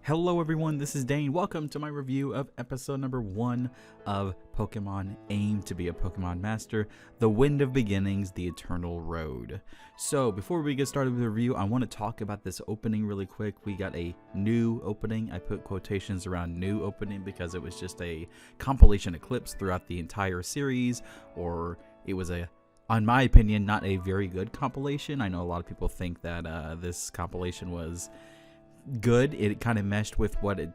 Hello everyone, this is Dane. Welcome to my review of episode number 1 of Pokemon Aim to be a Pokemon Master, The Wind of Beginnings, The Eternal Road. So before we get started with the review, I want to talk about this opening really quick. We got a new opening. I put quotations around new opening because it was just a compilation of clips throughout the entire series, or it was a, in my opinion, not a very good compilation. I know a lot of people think that this compilation was good. It kind of meshed with what it,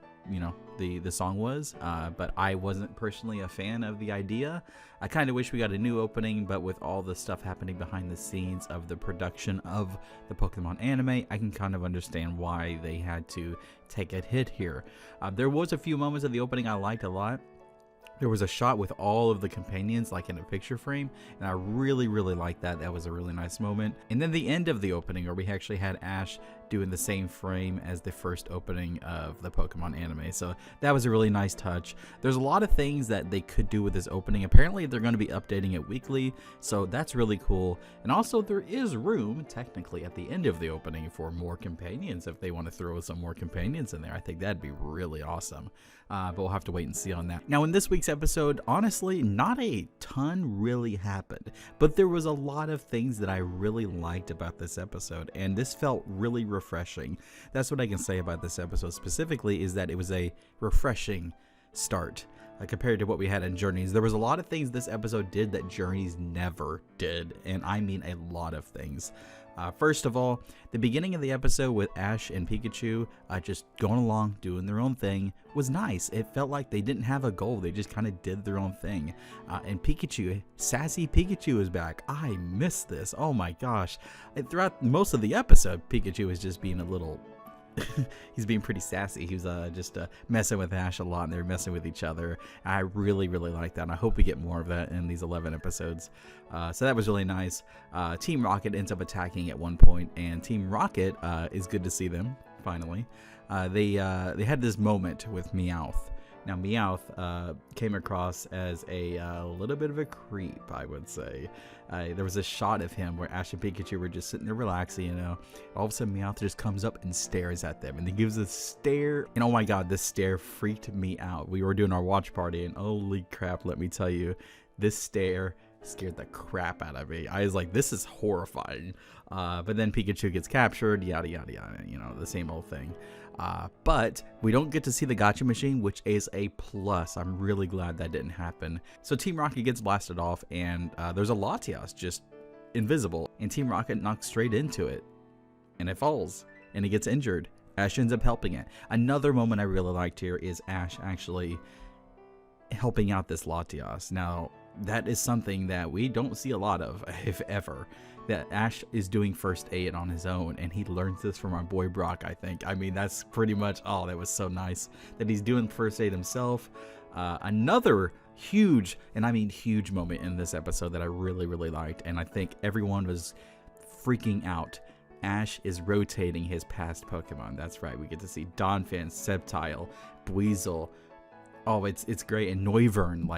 the song was, but I wasn't personally a fan of the idea. I kind of wish we got a new opening, but with all the stuff happening behind the scenes of the production of the Pokemon anime, I can kind of understand why they had to take a hit here. There was a few moments of the opening I liked a lot. There was a shot with all of the companions like in a picture frame, and I really liked that. That was a really nice moment. And then the end of the opening, where we actually had Ash doing the same frame as the first opening of the Pokemon anime. So that was a really nice touch. There's a lot of things that they could do with this opening. Apparently they're going to be updating it weekly, so that's really cool. And also there is room technically at the end of the opening for more companions if they want to throw some more companions in there. I think that'd be really awesome. But we'll have to wait and see on that. Now in this week's episode, honestly, not a ton really happened, but there was a lot of things that I really liked about this episode, and this felt really refreshing. That's what I can say about this episode specifically, is that it was a refreshing start compared to what we had in Journeys. There was a lot of things this episode did that Journeys never did, and I mean a lot of things. First of all, the beginning of the episode with Ash and Pikachu just going along, doing their own thing, was nice. It felt like they didn't have a goal. They just kind of did their own thing. And Pikachu, sassy Pikachu is back. I miss this. Oh my gosh. And throughout most of the episode, Pikachu is just being a little... he's being pretty sassy. He was just messing with Ash a lot, and they're messing with each other. I really like that, and I hope we get more of that in these 11 episodes. So that was really nice. Team Rocket ends up attacking at one point, and Team Rocket is good to see them finally. They had this moment with Meowth. Now Meowth came across as a little bit of a creep, I would say. There was a shot of him where Ash and Pikachu were just sitting there relaxing, all of a sudden Meowth just comes up and stares at them, and he gives a stare, and oh my god, this stare freaked me out. We were doing our watch party, and holy crap, let me tell you, this stare scared the crap out of me. I was like, this is horrifying. But then Pikachu gets captured, yada yada yada, the same old thing. But we don't get to see the gotcha machine, which is a plus. I'm really glad that didn't happen. So Team Rocket gets blasted off, and there's a Latias just invisible, and Team Rocket knocks straight into it, and it falls, and it gets injured. Ash ends up helping it. Another moment I really liked here is Ash actually helping out this Latias. Now, that is something that we don't see a lot of, if ever. That Ash is doing first aid on his own, and he learns this from our boy Brock, I think. I mean, that's pretty much, oh, that was so nice that he's doing first aid himself. Another huge, and I mean huge moment in this episode that I really liked, and I think everyone was freaking out. Ash is rotating his past Pokemon. That's right, we get to see Donphan, Sceptile, Buizel. Oh, it's great. And Noivern,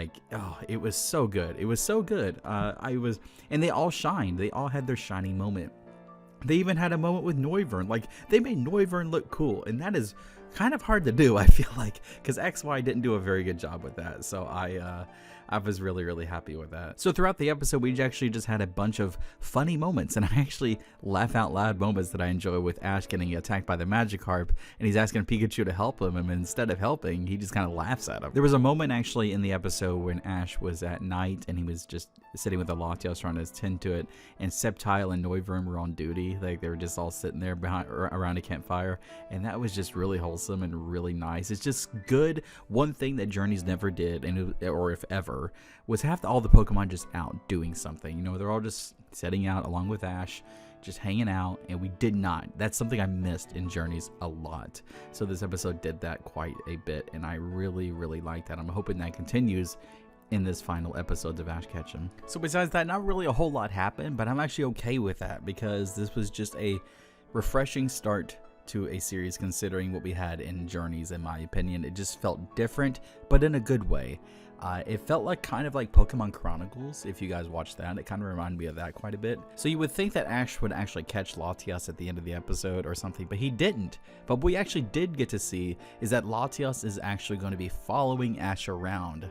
it was so good. It was so good. And they all shined. They all had their shining moment. They even had a moment with Noivern. They made Noivern look cool, and that is kind of hard to do, I feel like, because XY didn't do a very good job with that. So I was really happy with that. So throughout the episode, we actually just had a bunch of funny moments, and I actually laugh out loud moments that I enjoy, with Ash getting attacked by the Magikarp, and he's asking Pikachu to help him, and instead of helping, he just kind of laughs at him. There was a moment actually in the episode when Ash was at night, and he was just sitting with a Latios trying to tend to it, and Sceptile and Noivern were on duty. They were just all sitting there around a campfire, and that was just really wholesome and really nice. It's just good. One thing that Journeys never did, or if ever, was have all the Pokemon just out doing something. They're all just setting out along with Ash, just hanging out, and we did not. That's something I missed in Journeys a lot. So this episode did that quite a bit, and I really liked that. I'm hoping that continues in this final episode of Ash Ketchum. So besides that, not really a whole lot happened, but I'm actually okay with that, because this was just a refreshing start to a series considering what we had in Journeys. In my opinion, it just felt different, but in a good way. It felt like kind of like Pokemon Chronicles, if you guys watched that. It kind of reminded me of that quite a bit. So you would think that Ash would actually catch Latias at the end of the episode or something, but he didn't. But what we actually did get to see is that Latias is actually going to be following Ash around.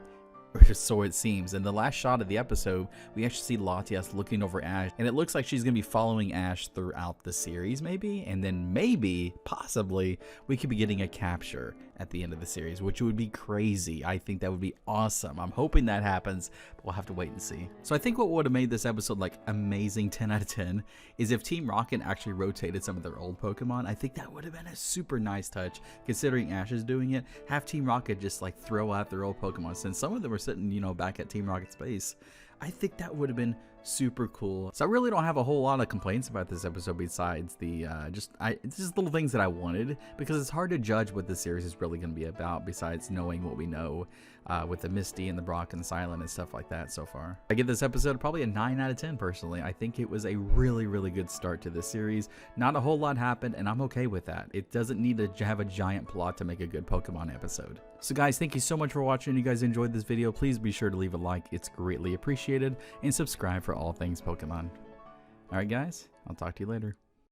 So it seems. In the last shot of the episode, we actually see Latias looking over Ash, and it looks like she's going to be following Ash throughout the series, maybe, and then maybe, possibly, we could be getting a capture at the end of the series, which would be crazy. I think that would be awesome. I'm hoping that happens, but we'll have to wait and see. So I think what would have made this episode like amazing 10 out of 10 is if Team Rocket actually rotated some of their old Pokemon. I think that would have been a super nice touch, considering Ash is doing it. Have Team Rocket just like throw out their old Pokemon, since some of them were sitting, you know, back at Team Rocket's base. I think that would have been super cool. So I really don't have a whole lot of complaints about this episode besides the it's just little things that I wanted, because it's hard to judge what the series is really going to be about besides knowing what we know with the Misty and the Brock and the Silent and stuff like that so far. I give this episode probably a 9 out of 10 personally. I think it was a really good start to this series. Not a whole lot happened, and I'm okay with that. It doesn't need to have a giant plot to make a good Pokemon episode. So guys, thank you so much for watching. If you guys enjoyed this video, please be sure to leave a like. It's greatly appreciated, and subscribe for all things Pokemon. Alright guys, I'll talk to you later.